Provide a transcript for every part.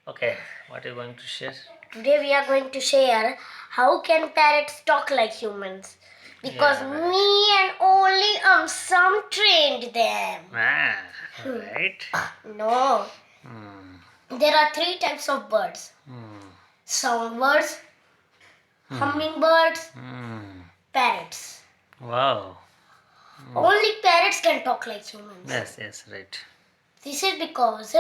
Okay, what are you going to share? Today we are going to share how can parrots talk like humans. Because Yeah, right. me and only some trained them. Right. No, Hmm. there are three types of birds. Hmm. Songbirds, hummingbirds, Hmm. parrots. Wow. Only parrots can talk like humans. Yes, right. This is because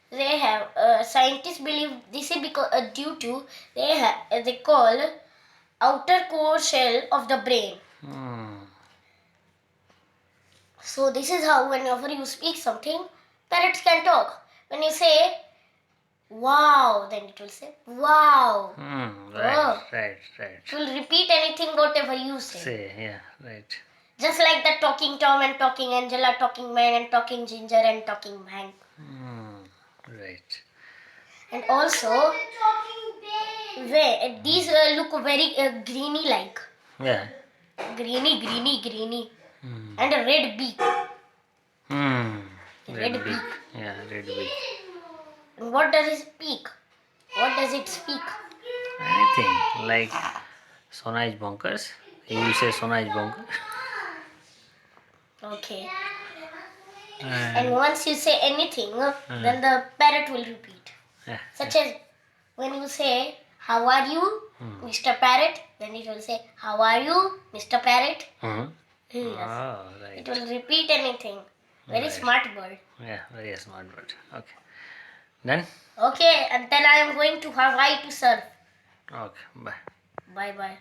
they have scientists believe this is because due to they call outer core shell of the brain. Hmm. So this is how whenever you speak something, parrots can talk. When you say wow, then it will say wow. Right, Oh. right. It will repeat anything whatever you say. Yeah, right. Just like the talking Tom and talking Angela, talking man and talking Ginger and talking man. Right. And also, these look very greeny like. Yeah. Greeny. And a red beak. Red beak. Yeah, red beak. And what does it speak? What does it speak? Anything like Sona is bonkers. You say Sona is bonkers. Okay. And And once you say anything, then the parrot will repeat. yeah, Such as when you say, "How are you, Mr. Parrot?" Then it will say, "How are you, Mr. Parrot?" Yes. Oh, right. It will repeat anything. Very Right. smart bird. Yeah, very smart bird. Okay. Done? Okay, and then I am going to Hawaii to surf. Okay, bye. Bye bye.